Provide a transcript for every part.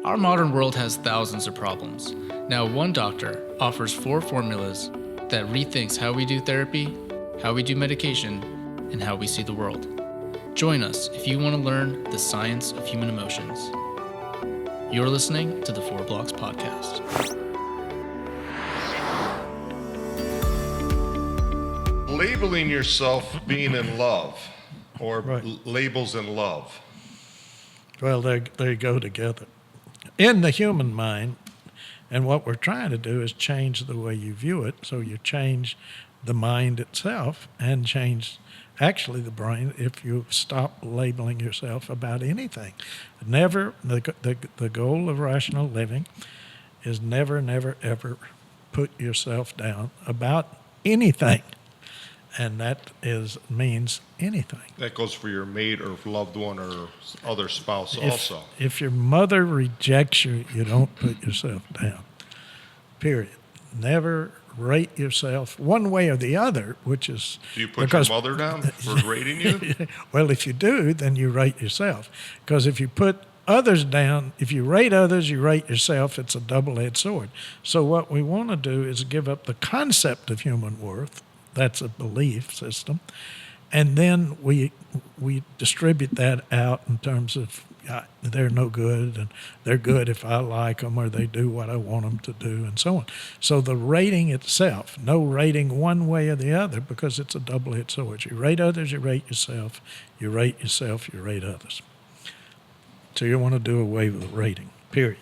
Our modern world has thousands of problems. Now, one doctor offers 4 formulas that rethinks how we do therapy, how we do medication, and how we see the world. Join us if you want to learn the science of human emotions. You're listening to the 4 Blocks Podcast. Labeling yourself being in love, or Right. labels in love. Well, they go together. In the human mind, and what we're trying to do is change the way you view it, so you change the mind itself and change actually the brain if you stop labeling yourself about anything. Never, the goal of rational living is never, ever put yourself down about anything. And that means anything. That goes for your mate or loved one or other spouse also. If your mother rejects you, you don't put yourself down. Period. Never rate yourself one way or the other, which is... Do you put your mother down for rating you? Well, if you do, then you rate yourself. Because if you put others down, if you rate others, you rate yourself, it's a double-edged sword. So what we want to do is give up the concept of human worth. That's a belief system. And then we distribute that out in terms of they're no good and they're good if I like them or they do what I want them to do and so on. So the rating itself, no rating one way or the other because it's a double-edged sword. You rate others, you rate yourself. You rate yourself, you rate others. So you want to do away with the rating, period.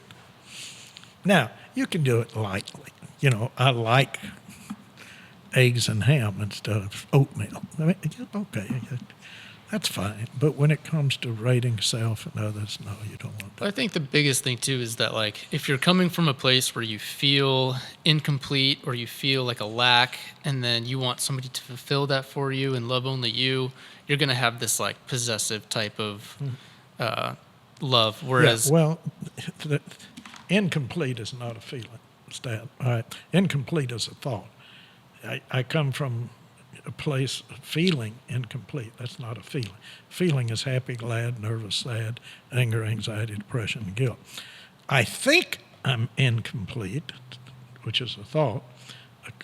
Now, you can do it lightly. You know, I like eggs and ham instead of oatmeal. I mean, okay, that's fine. But when it comes to rating self and others, no, you don't want that. I think the biggest thing too is that, like, if you're coming from a place where you feel incomplete or you feel like a lack, and then you want somebody to fulfill that for you and love only you, you're going to have this like possessive type of love. Whereas, incomplete is not a feeling, Stan. All right, incomplete is a thought. I come from a place of feeling incomplete. That's not a feeling. Feeling is happy, glad, nervous, sad, anger, anxiety, depression, and guilt. I think I'm incomplete, which is a thought,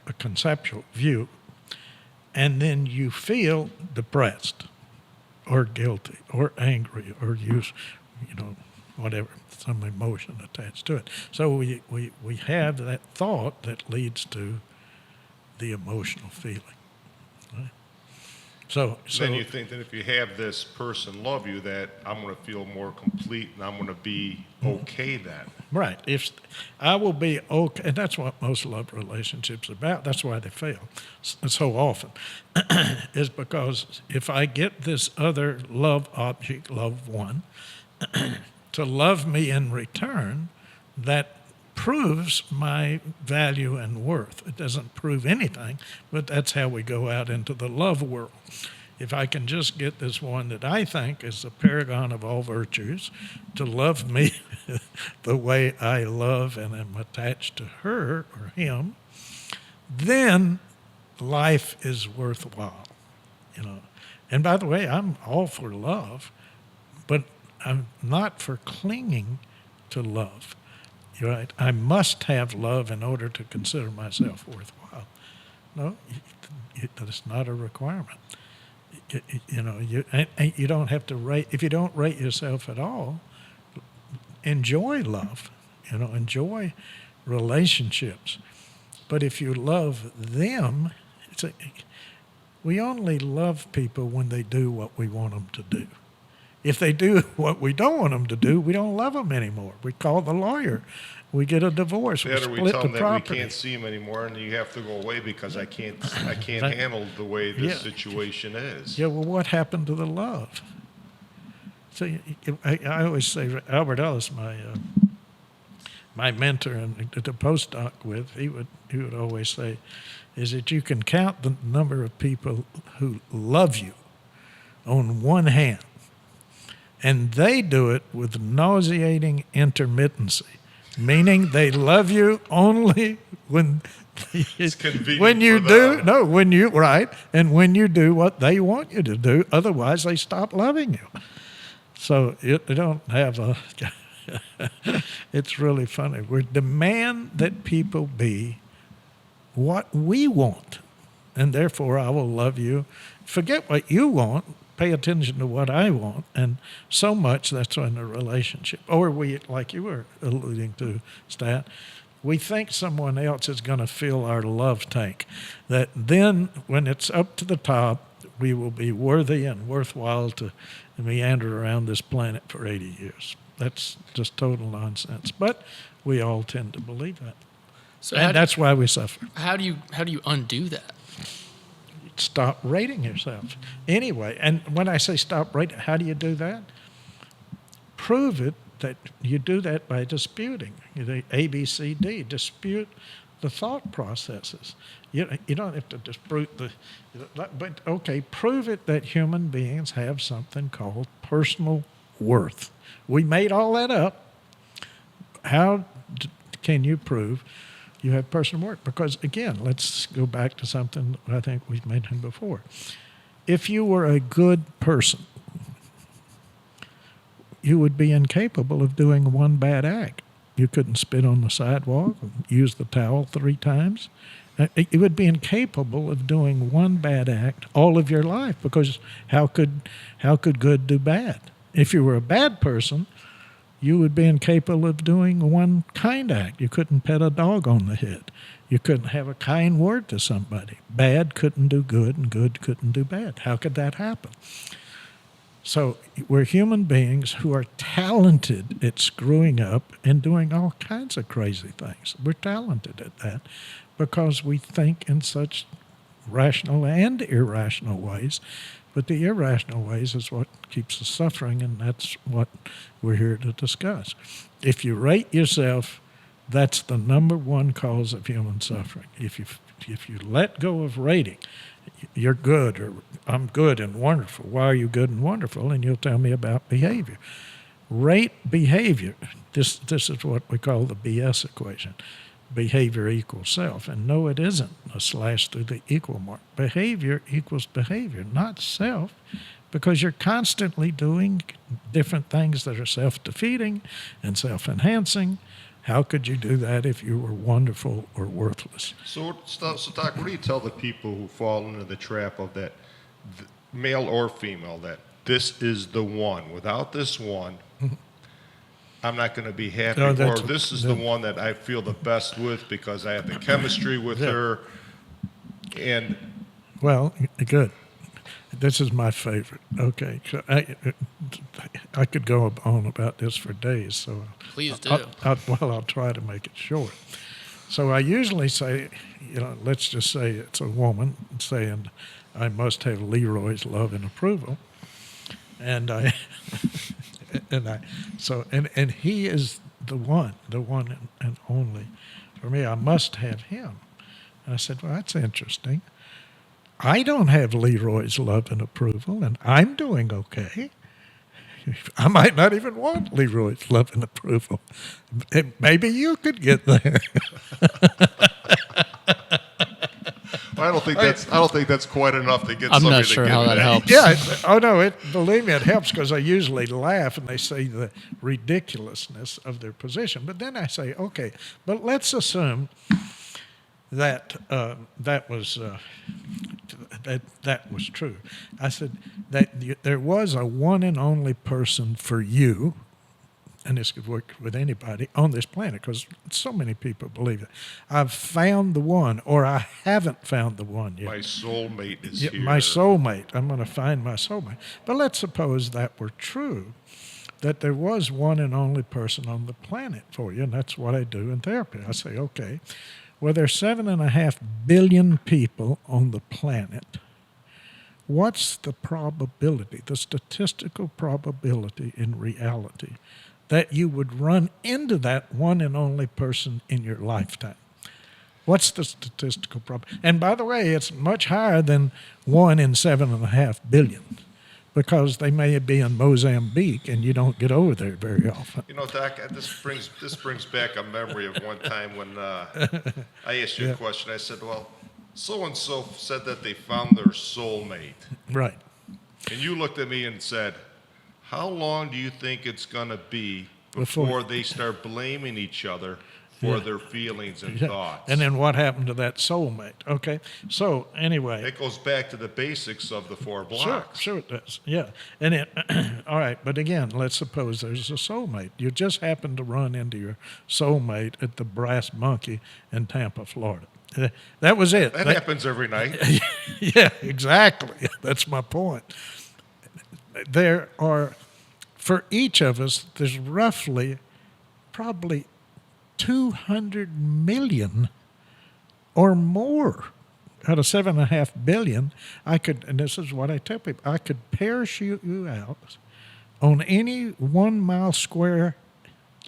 a conceptual view, and then you feel depressed or guilty or angry or whatever, some emotion attached to it. So we have that thought that leads to the emotional feeling. Right? So then you think that if you have this person love you, that I'm going to feel more complete and I'm going to be okay then. Right. If I will be okay, and that's what most love relationships are about. That's why they fail so often, is because if I get this other love object, loved one, to love me in return, that proves my value and worth. It doesn't prove anything, but that's how we go out into the love world. If I can just get this one that I think is the paragon of all virtues to love me the way I love and am attached to her or him, then life is worthwhile. And by the way, I'm all for love, but I'm not for clinging to love. Right? I must have love in order to consider myself worthwhile. No, that's not a requirement. You don't have to rate. If you don't rate yourself at all, enjoy love. Enjoy relationships. But if you love them, we only love people when they do what we want them to do. If they do what we don't want them to do, we don't love them anymore. We call the lawyer. We get a divorce. We split we tell the them that property. we can't see him anymore, and you have to go away because I can't handle the way this situation is. Yeah. Well, what happened to the love? So I always say Albert Ellis, my mentor and the postdoc with, he would always say, is that you can count the number of people who love you on one hand. And they do it with nauseating intermittency, meaning they love you only when it's convenient when you for do them. no when you right and when you do what they want you to do. Otherwise, they stop loving you. So they don't have a It's really funny. We demand that people be what we want, and therefore I will love you. Forget what you want. Pay attention to what I want, and so much that's in a relationship. Or we, like you were alluding to, Stat, we think someone else is going to fill our love tank. That then, when it's up to the top, we will be worthy and worthwhile to meander around this planet for 80 years. That's just total nonsense. But we all tend to believe that, So and that's why we suffer. how do you undo that? Stop rating yourself. Anyway, and when I say stop rating, how do you do that? Prove it that you do that by disputing. You know, A, B, C, D. Dispute the thought processes. You don't have to dispute but okay, prove it that human beings have something called personal worth. We made all that up. How can you prove you have personal worth? Because again, let's go back to something I think we've mentioned before. If you were a good person, you would be incapable of doing one bad act. You couldn't spit on the sidewalk, use the towel 3 times. You would be incapable of doing one bad act all of your life, because how could good do bad? If you were a bad person, you would be incapable of doing one kind act. You couldn't pet a dog on the head. You couldn't have a kind word to somebody. Bad couldn't do good, and good couldn't do bad. How could that happen? So we're human beings who are talented at screwing up and doing all kinds of crazy things. We're talented at that because we think in such rational and irrational ways. But the irrational ways is what keeps us suffering, and that's what we're here to discuss. If you rate yourself, that's the number one cause of human suffering. If you let go of rating, you're good, or I'm good and wonderful. Why are you good and wonderful? And you'll tell me about behavior. Rate behavior. This is what we call the BS equation. Behavior equals self. And no, it isn't a slash through the equal mark. Behavior equals behavior, not self, because you're constantly doing different things that are self-defeating and self-enhancing. How could you do that if you were wonderful or worthless? So Doc, what do you tell the people who fall into the trap of that, male or female, that this is the one? Without this one, I'm not going to be happy. No, Or this is the one that I feel the best with because I have the chemistry with her. And Well, good. This is my favorite. Okay, so I could go on about this for days. So Please do. I'll try to make it short. So I usually say, let's just say it's a woman saying, "I must have Leroy's love and approval," and and he is the one and only for me. I must have him. And I said, well, that's interesting. I don't have Leroy's love and approval, and I'm doing okay. I might not even want Leroy's love and approval. And maybe you could get there. I don't think that's quite enough to get I'm somebody not sure to how give that you helps. Yeah. Oh no. Believe me, it helps because I usually laugh and they say the ridiculousness of their position. But then I say, okay, but let's assume that that was true. I said that there was a one and only person for you, and this could work with anybody on this planet because so many people believe it. I've found the one, or I haven't found the one yet. My soulmate is Yeah, here. my soulmate. I'm going to find my soulmate. But let's suppose that were true, that there was one and only person on the planet for you, and that's what I do in therapy. I say, okay, well, there's 7.5 billion people on the planet. What's the probability, the statistical probability in reality, that you would run into that one and only person in your lifetime? What's the statistical probability? And by the way, it's much higher than 1 in 7.5 billion, because they may be in Mozambique and you don't get over there very often. Doc, this brings back a memory of one time when I asked you a question. I said, well, so-and-so said that they found their soulmate. Right. And you looked at me and said, how long do you think it's going to be before they start blaming each other for their feelings and thoughts. And then what happened to that soulmate? Okay. So anyway. It goes back to the basics of the 4 Sure, blocks. sure it does. Yeah. And it, all right, but again, let's suppose there's a soulmate. You just happen to run into your soulmate at the Brass Monkey in Tampa, Florida. That was it. That happens every night. Yeah, exactly. That's my point. There are, for each of us, there's roughly probably 200 million or more out of 7.5 billion. I could, and this is what I tell people, I could parachute you out on any 1 mile square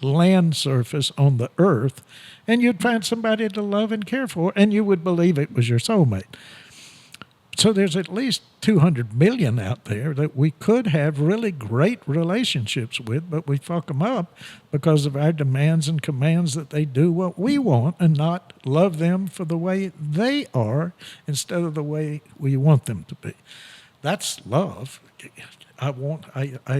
land surface on the earth, and you'd find somebody to love and care for, and you would believe it was your soulmate. So there's at least 200 million out there that we could have really great relationships with, but we fuck them up because of our demands and commands that they do what we want and not love them for the way they are instead of the way we want them to be. That's love. I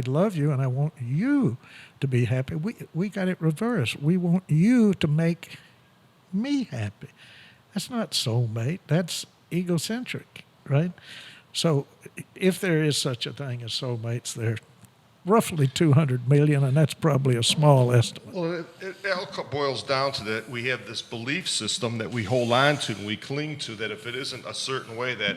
love you and I want you to be happy. We got it reversed. We want you to make me happy. That's not soulmate. That's egocentric, right? So if there is such a thing as soulmates, they're roughly 200 million, and that's probably a small estimate. Well, it all boils down to that we have this belief system that we hold on to and we cling to, that if it isn't a certain way, that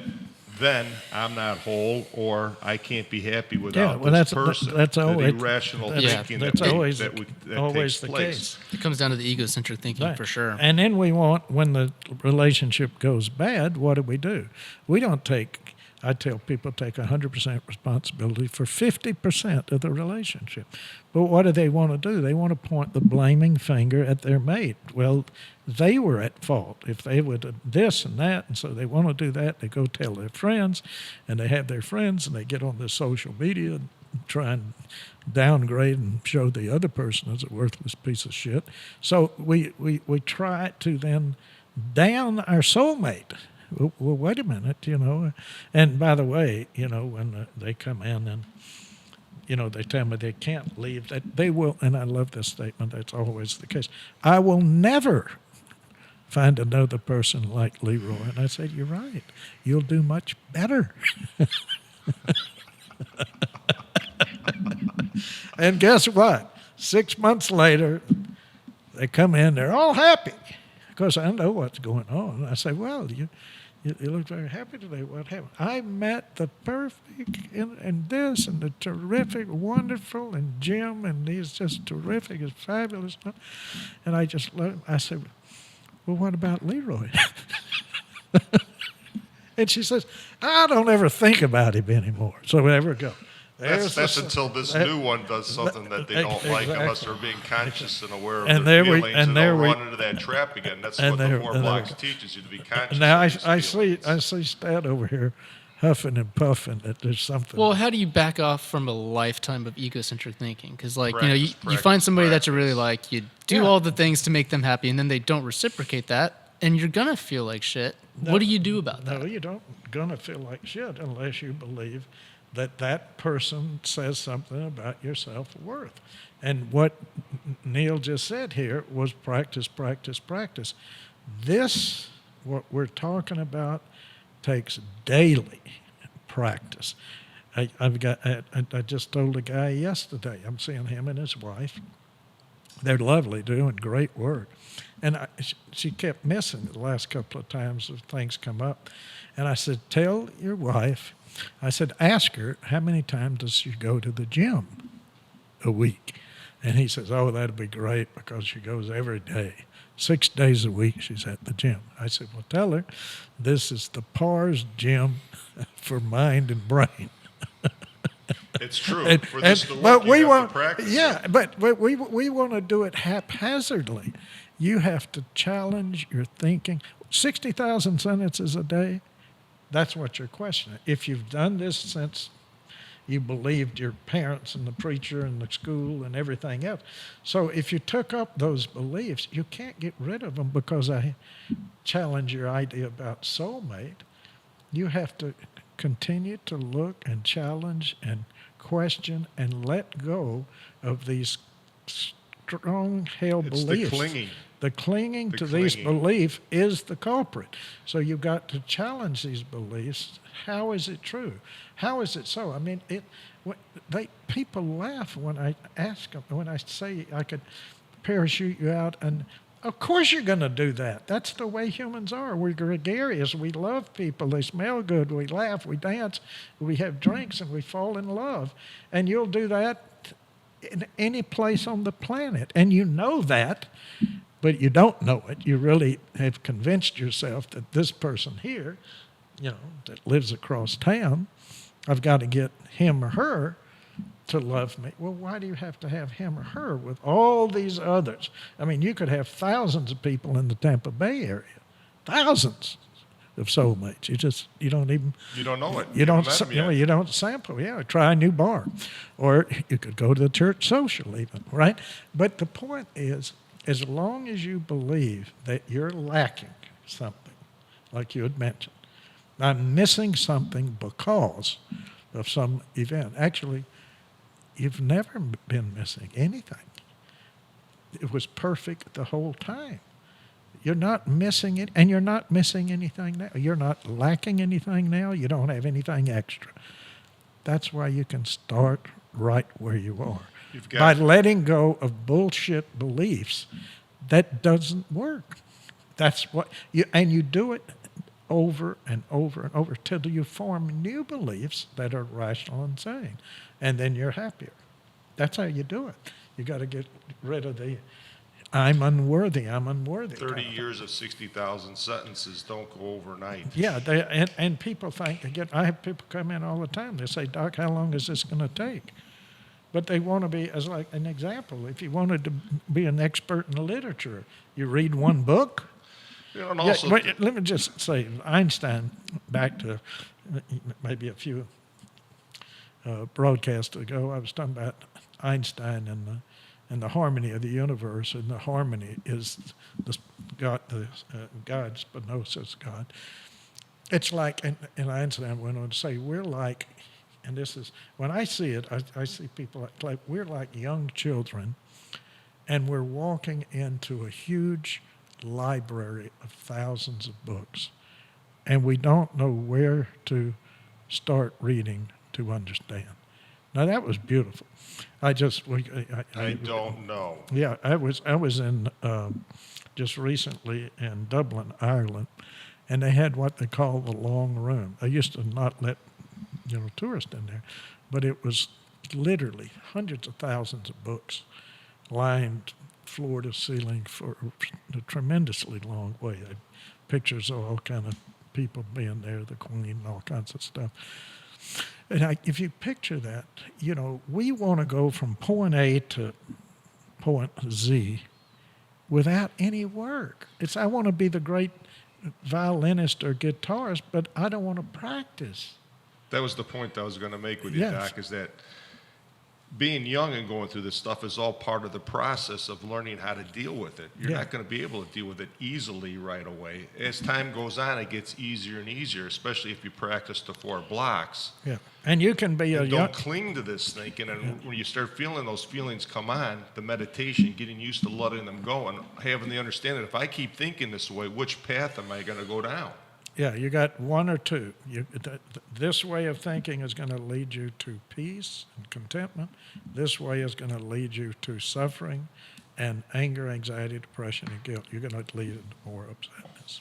then I'm not whole, or I can't be happy without this person. That's always irrational thinking that's always that always takes the place. case. It comes down to the egocentric thinking Right. for sure. And then we want, when the relationship goes bad, what do? We don't take, I tell people, take 100% responsibility for 50% of the relationship. But what do they want to do? They want to point the blaming finger at their mate. Well, they were at fault. If they would have this and that, and so they want to do that, they go tell their friends, and they have their friends, and they get on their social media and try and downgrade and show the other person as a worthless piece of shit. So we try to then down our soulmate. Well, wait a minute, And by the way, when they come in and, they tell me they can't leave, that they will, and I love this statement, that's always the case, I will never find another person like Leroy. And I said, you're right. You'll do much better. And guess what? 6 months later, they come in, they're all happy. Because I know what's going on. And I say, well, you look very happy today. What happened? I met the perfect, and this, and the terrific, wonderful, and Jim, and he's just terrific, he's fabulous. And I just love him. I said, well, what about Leroy? And she says, I don't ever think about him anymore. So there we go. That's until this new one does something that they don't like, unless they're being conscious and aware of And their there we- feelings, and and there they'll we- run into that trap again. That's and what there- the 4 and there- blocks teaches you, to be conscious Now of these I see feelings. Stat over here huffing and puffing that there's something. Well, how do you back off from a lifetime of egocentric thinking? Because, you Practice, find somebody that you practice. really like, you do Yeah. all the things to make them happy, and then they don't reciprocate that, and you're going to feel like shit. What do you do about that? No, you don't gonna feel like shit unless you believe that person says something about your self-worth. And what Neil just said here was practice, practice, practice. This, what we're talking about, takes daily practice. I just told a guy yesterday, I'm seeing him and his wife. They're lovely, doing great work. And she kept missing the last couple of times as things come up. And I said, tell your wife, I said, ask her, how many times does she go to the gym a week? And he says, oh, that'd be great because she goes every day. 6 days a week she's at the gym. I said, well, tell her this is the PARS gym for mind and brain. It's true. And- For this and- to but work, you we have want, to practice yeah, it. but we want to do it haphazardly. You have to challenge your thinking. 60,000 sentences a day, that's what you're questioning. If you've done this since you believed your parents and the preacher and the school and everything else. So if you took up those beliefs, you can't get rid of them because I challenge your idea about soulmate. You have to continue to look and challenge and question and let go of these strong-held It's the beliefs. clinging. The clinging The to these clinging. beliefs is the culprit. So you've got to challenge these beliefs. How is it true? How is it so? I mean, people laugh when I ask them, when I say I could parachute you out, and of course you're going to do that. That's the way humans are. We're gregarious. We love people. They smell good. We laugh. We dance. We have drinks, and we fall in love. And you'll do that in any place on the planet. And you know that, but you don't know it. You really have convinced yourself that this person here, that lives across town, I've got to get him or her to love me. Well, why do you have to have him or her with all these others? I mean, you could have thousands of people in the Tampa Bay area, thousands of soulmates. You don't even. You don't know it. You don't. haven't met 'em yet. You don't sample. Yeah, try a new bar, or you could go to the church social even, right? But the point is, as long as you believe that you're lacking something, like you had mentioned, I'm missing something because of some event. Actually, you've never been missing anything. It was perfect the whole time. You're not missing it, and you're not missing anything now. You're not lacking anything now. You don't have anything extra. That's why you can start right where you are. You've By got letting go of bullshit beliefs that doesn't work. That's what you do it over and over and over till you form new beliefs that are rational and sane, and then you're happier. That's how you do it. You got to get rid of the I'm unworthy 30 years of 60,000 sentences don't go overnight. Yeah, and people think, again, I have people come in all the time. They say, Doc, how long is this going to take? But they want to be, as like an example, if you wanted to be an expert in literature, you read one book. And also, But let me just say, Einstein, back to maybe a few broadcasts ago, I was talking about Einstein and the harmony of the universe, and the harmony is God, Spinoza's God. It's like, and Einstein went on to say, we're like, and this is, when I see it, I see people like we're like young children, and we're walking into a huge library of thousands of books, and we don't know where to start reading to understand. Now that was beautiful. I don't know. Yeah, I was in just recently in Dublin, Ireland, and they had what they call the long room. They used to not let tourists in there, but it was literally hundreds of thousands of books lined floor to ceiling for a tremendously long way. They had pictures of all kind of people being there, the Queen, and all kinds of stuff. And if you picture that, we want to go from point A to point Z without any work. I want to be the great violinist or guitarist, but I don't want to practice. That was the point I was going to make with you, Yes. Doc, is that being young and going through this stuff is all part of the process of learning how to deal with it. You're Yeah. not going to be able to deal with it easily right away. As time goes on, it gets easier and easier, especially if you practice the 4 blocks. Yeah, and you can be a And young. don't cling to this thinking. And when you start feeling those feelings come on, the meditation, getting used to letting them go and having the understanding, if I keep thinking this way, which path am I going to go down? Yeah, you got one or two. This way of thinking is going to lead you to peace and contentment. This way is going to lead you to suffering and anger, anxiety, depression, and guilt. You're going to lead into more upsetness.